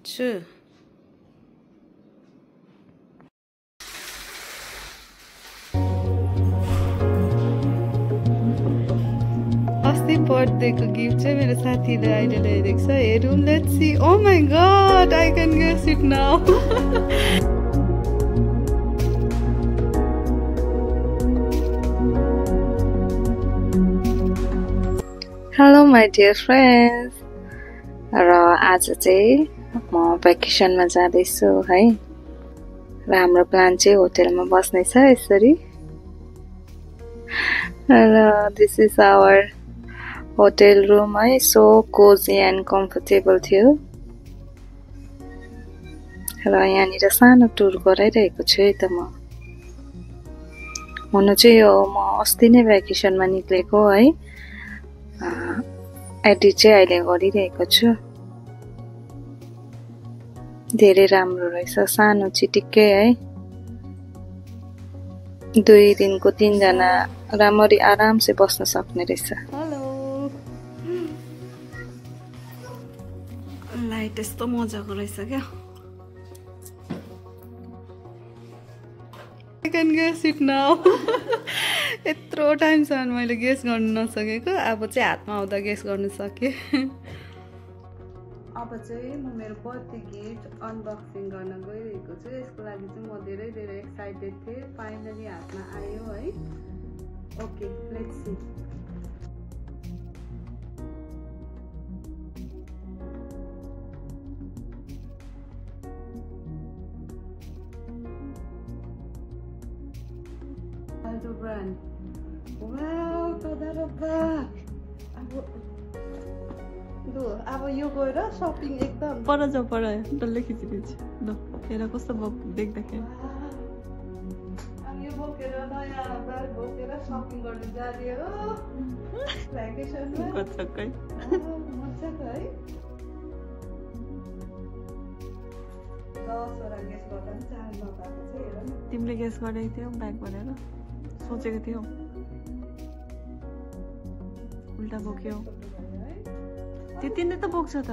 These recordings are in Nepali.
छु। अस्ति बर्थडेको गिफ्ट चाहिँ मेरो साथीले अहिले ल्याइदिएको छ। हेरौँ, let's see. Oh my god, I can guess it now. Hello my dear friends, र आज चाहिँ म भ्याकेसनमा जाँदैछु है। र हाम्रो प्लान चाहिँ होटेलमा बस्ने छ यसरी। र this is our hotel room है। सो कोजी एन्ड कम्फर्टेबल थियो। र यहाँनिर सानो टुर गराइरहेको छु है त म। हुनु चाहिँ यो म अस्ति नै भ्याकेसनमा निक्लेको है। एडिट चाहिँ अहिले गरिरहेको छु। धेरै राम्रो रहेछ, सानो चिटिक्कै है। 2 दिनको 3 जना राम्ररी आरामसे बस्न सक्ने रहेछ। हेलो, लाइट यस्तो मजाको रहेछ क्या। I can guess it now. यत्रो टाइमसम्म मैले गेस गर्न नसकेको, अब चाहिँ हातमा आउँदा गेस गर्न सकेँ। अब चाहिँ म मेरो बर्थडे गिफ्ट अनबक्सिङ गर्न गइरहेको छु। यसको लागि चाहिँ म धेरै एक्साइटेड थिएँ। फाइनली हातमा आयो है। Okay, let's see. Aldo brand. Wow, तदारब्बा। अब यो गएर शपिङ एकदम पर जाऊ, पर डल्लै खिचिदिन्छु। ल हेर कस्तो देख्दाखेरि। अब यो बोकेर नयाँ ब्याग बोकेर शपिङ गर्न जाने हो भ्याकेसनमा। कच्चकै मजाको है। 10 वटा गेस गर्दा पनि 4 नपाएको चाहिँ हेर न। तिमीले गेस गरेको थियौ ब्याग भनेर सोचेको थियौ, उल्टा बोक्यौ। त्यति नै त बोक्छ त,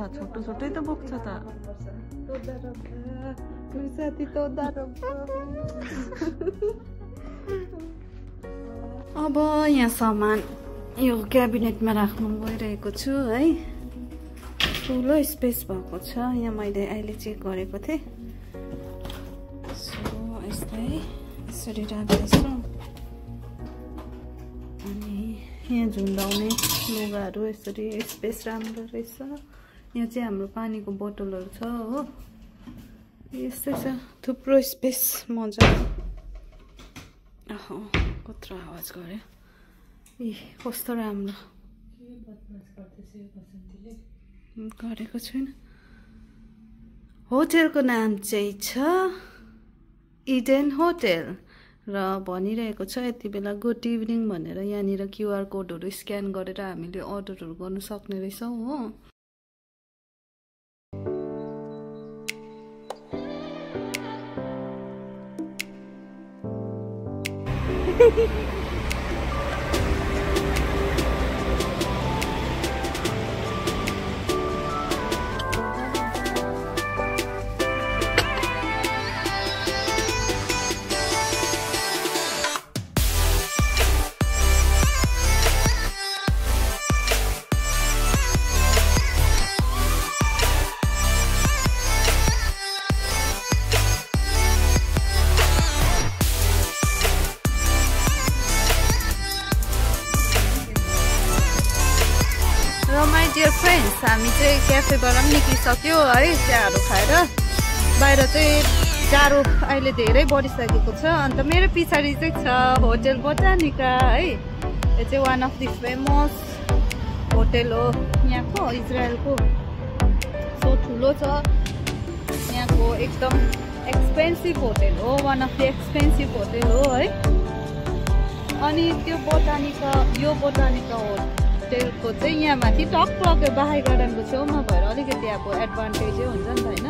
छोटै त बोक्छ त। अब यहाँ सामान यो क्याबिनेटमा राख्नु गइरहेको छु है। ठुलो स्पेस भएको छ यहाँ, मैले अहिले चेक गरेको थिएँ। सो यसरी राख्दैछु। अनि यहाँ झुन्डाउने लुगाहरू यसरी स्पेस राम्रो रहेछ। यहाँ चाहिँ हाम्रो पानीको बोतलहरू छ हो। यस्तै छ, थुप्रो स्पेस मजा। कत्रो आवाज गर्यो। कस्तो राम्रो गरेको छैन। होटेलको नाम चाहिँ छ इडेन होटेल। र भनिरहेको छ यति बेला गुड इभिनिङ भनेर। यहाँनिर क्युआर कोडहरू स्क्यान गरेर हामीले अर्डरहरू गर्न सक्ने रहेछौँ हो। डियर फ्रेन्ड्स, हामी चाहिँ क्याफेबाट पनि निक्लिसक्यो है। चियाहरू खाएर बाहिर चाहिँ जाडो अहिले धेरै बढिसकेको छ। अन्त मेरो पछाडि चाहिँ छ होटेल बोटानिका है। यो चाहिँ one of the famous hotel हो यहाँको, इजरायलको। सो ठुलो छ यहाँको, एकदम एक्सपेन्सिभ होटेल हो, one of the expensive hotel हो है। अनि त्यो बोटानिका, यो बोटानिका होटेलको चाहिँ यहाँ माथि टक्क बाहाई गार्डनको छेउमा भएर अलिकति अब एडभान्टेजै हुन्छ नि त होइन।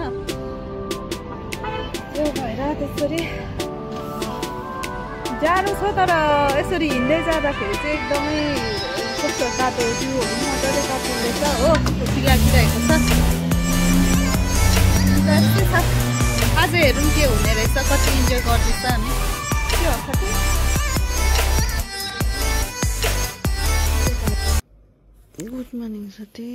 त्यो भएर त्यसरी जाडो छ, तर यसरी हिँड्दै जाँदाखेरि चाहिँ एकदमै कस्तो तातो जिउहरू मजाले तातिँदैछ हो, खुसी लागिरहेको छ। यस्तै छ। आज हेरौँ के हुने रहेछ, कति इन्जोय गर्दैछ हामी। के हो साथी? गुड मर्निङ साथी।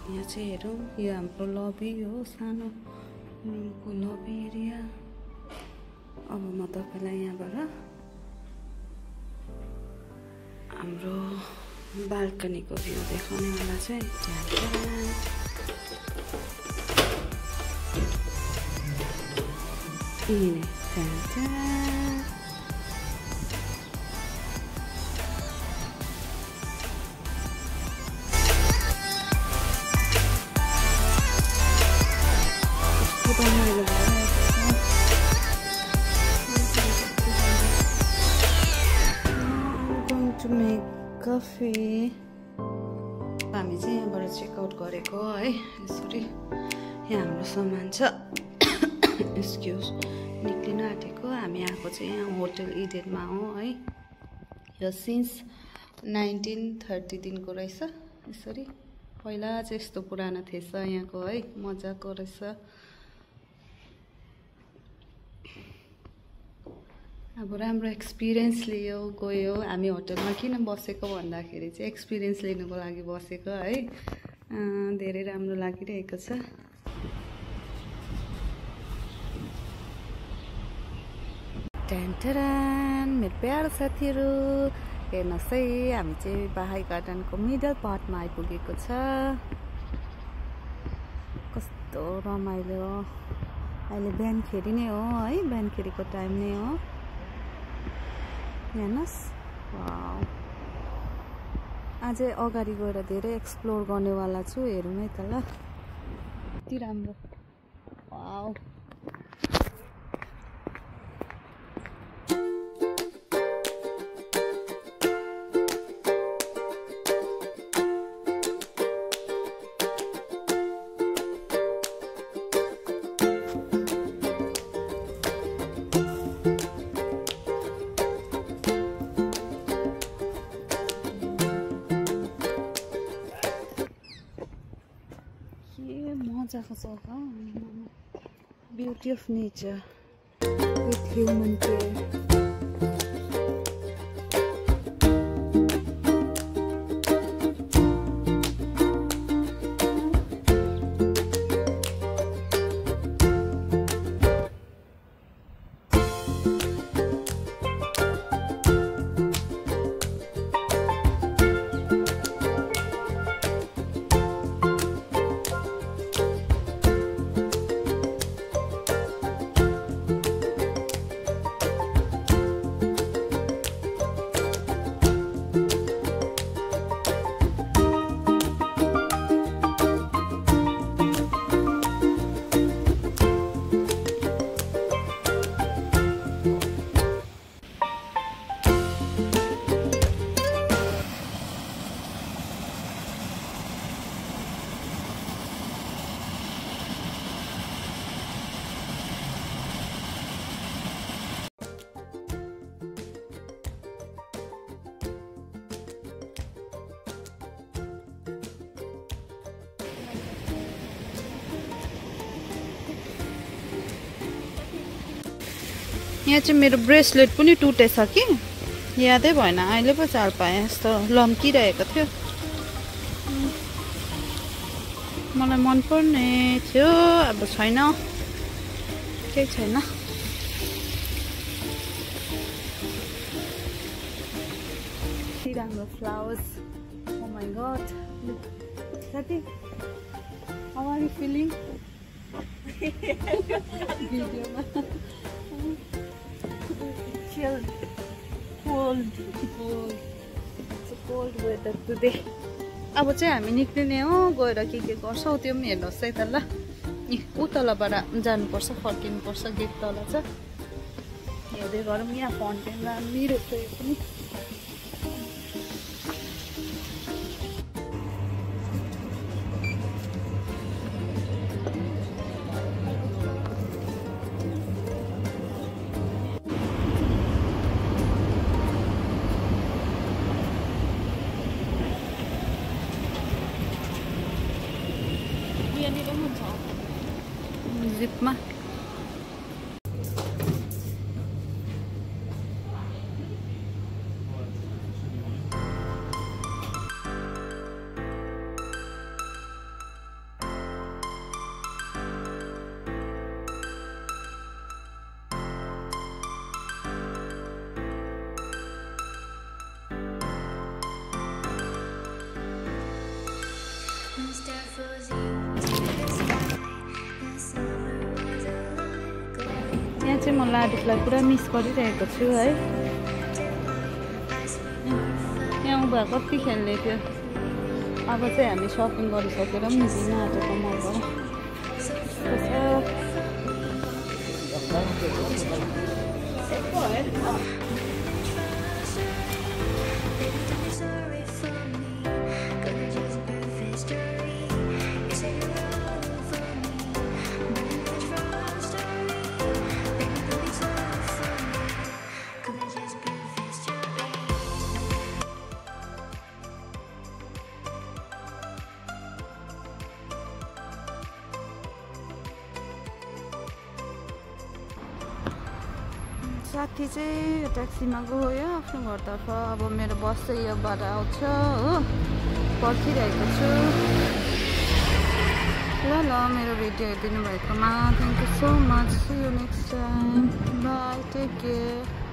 यहाँ चाहिँ हेरौँ, यो हाम्रो लबी हो, सानो रुमको लबी एरिया। अब म तपाईँलाई यहाँबाट हाम्रो बाल्कनीको भ्यू देखाउने वाला चाहिँ to make coffee. हामी चाहिँ यहाँबाट चेकआउट गरेको है, यसरी यहाँ हाम्रो सामान छ। एक्सक्युज, निक्लिन आँटेको। हामी आएको चाहिँ यहाँ होटल इडेनमा हो है। यो सिन्स 1930 दिनको रहेछ। यसरी पहिला चाहिँ यस्तो पुरानो थिएछ यहाँको है, मजाको रहेछ। अब राम्रो एक्सपिरियन्स लियो, गयो। हामी होटलमा किन बसेको भन्दाखेरि चाहिँ एक्सपिरियन्स लिनुको लागि बसेको है। धेरै राम्रो लागिरहेको छ। टेन्टरान मेरो प्यारो साथीहरू, हेर्नुहोस् है, हामी चाहिँ बाहाई गार्डनको मिडल पार्टमा आइपुगेको छ। कस्तो रमाइलो। अहिले बिहानखेरि नै हो है, बिहानखेरिको टाइम नै हो। हेर्नुहोस्, वाउ। अझै अगाडि गएर धेरै एक्सप्लोर गर्नेवाला छु। हेरौँ है त ल, कति राम्रो। वाउ। मजाको छ, beauty of nature with human care. यहाँ चाहिँ मेरो ब्रेसलेट पनि टुटेछ कि, यादै भएन। अहिले पो चाल पाएँ, यस्तो लम्किरहेको थियो। मलाई मनपर्ने थियो, अब छैन, केही छैन। कति राम्रो फ्लावर्स। Oh my god. साथी, हाउ आर यु फिलिङ? भिडियोमा cold weather today. अब चाहिँ हामी निक्लिने हो, गएर के गर्छौँ त्यो पनि हेर्नुहोस् है त ल। ऊ तलबाट जानुपर्छ, फर्किनुपर्छ, गेट तल छ। हेर्दै गरौँ, यहाँ फाउन्टेन दामी रहेछ यो पनि। जिपमा यहाँ चाहिँ म लाडुलाई पुरा मिस गरिरहेको छु है। यहाँ उभा कति खेल्ने थियो। अब चाहिँ हामी सपिङ गरिसकेर पनि निस्किन आँटेको मलबाट। साथी चाहिँ ट्याक्सीमा गयो आफ्नो घरतर्फ। अब मेरो बस चाहिँ योबाट आउँछ हो, पर्खिरहेको छु। ल मेरो भिडियो हेरिदिनु भएकोमा thank you so much. See you next time. Bye, take care.